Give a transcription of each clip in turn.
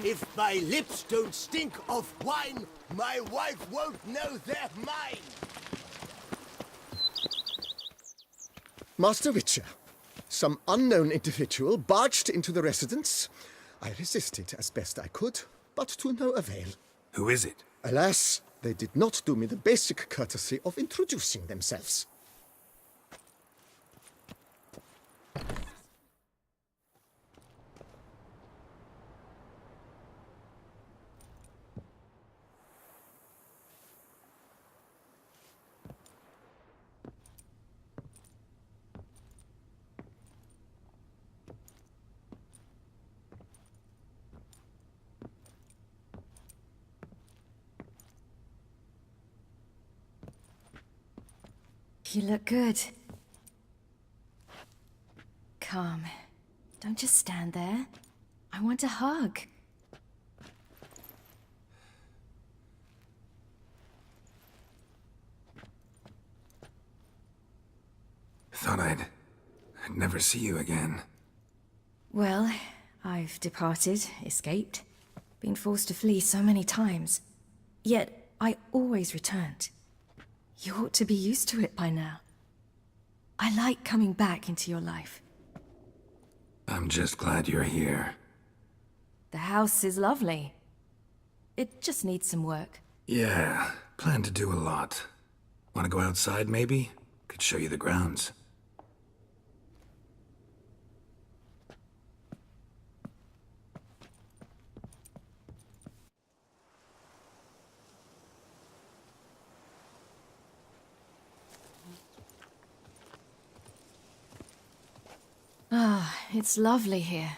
If my lips don't stink of wine, my wife won't know they're mine. Master Witcher, some unknown individual barged into the residence. I resisted as best I could, but to no avail. Who is it? Alas, they did not do me the basic courtesy of introducing themselves. You look good. Calm. Don't just stand there. I want a hug. Thought I'd never see you again. Well, I've departed, escaped, been forced to flee so many times. Yet, I always returned. You ought to be used to it by now. I like coming back into your life. I'm just glad you're here. The house is lovely. It just needs some work. Yeah, plan to do a lot. Want to go outside, maybe? Could show you the grounds. Ah, it's lovely here.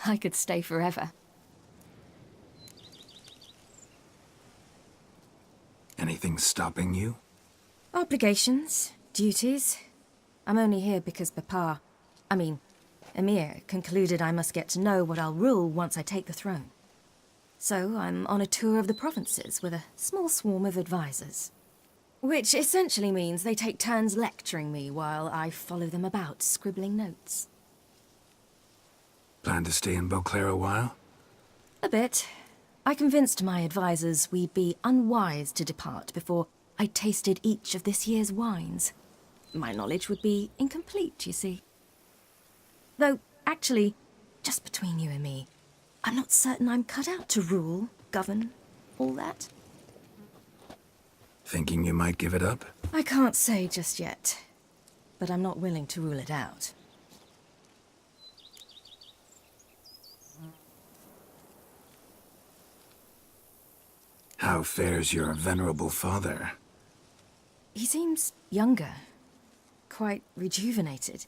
I could stay forever. Anything stopping you? Obligations, duties. I'm only here because Emir concluded I must get to know what I'll rule once I take the throne. So I'm on a tour of the provinces with a small swarm of advisors. Which essentially means they take turns lecturing me while I follow them about, scribbling notes. Plan to stay in Beauclair a while? A bit. I convinced my advisors we'd be unwise to depart before I'd tasted each of this year's wines. My knowledge would be incomplete, you see. Though, actually, just between you and me, I'm not certain I'm cut out to rule, govern, all that. Thinking you might give it up? I can't say just yet, but I'm not willing to rule it out. How fares your venerable father? He seems younger, quite rejuvenated.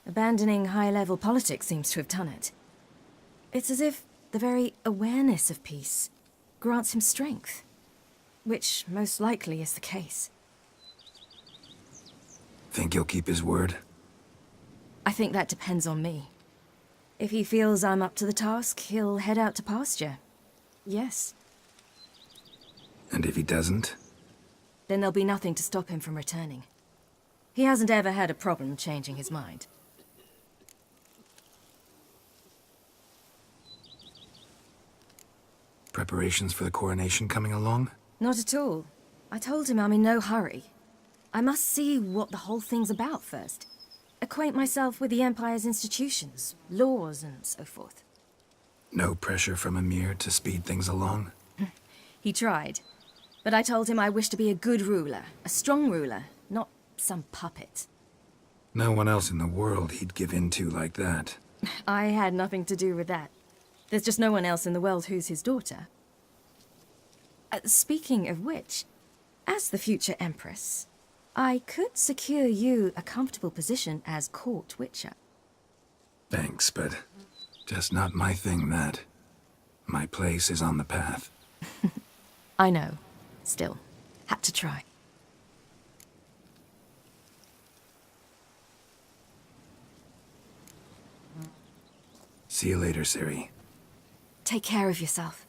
Abandoning high-level politics seems to have done it. It's as if the very awareness of peace grants him strength. Which most likely is the case. Think he'll keep his word? I think that depends on me. If he feels I'm up to the task, he'll head out to pasture. Yes. And if he doesn't? Then there'll be nothing to stop him from returning. He hasn't ever had a problem changing his mind. Preparations for the coronation coming along? Not at all. I told him I'm in no hurry. I must see what the whole thing's about first. Acquaint myself with the Empire's institutions, laws, and so forth. No pressure from Emir to speed things along? He tried. But I told him I wish to be a good ruler, a strong ruler, not some puppet. No one else in the world he'd give in to like that. I had nothing to do with that. There's just no one else in the world who's his daughter. Speaking of which, as the future Empress, I could secure you a comfortable position as court witcher. Thanks, but just not my thing, that. My place is on the path. I know. Still, had to try. See you later, Ciri. Take care of yourself.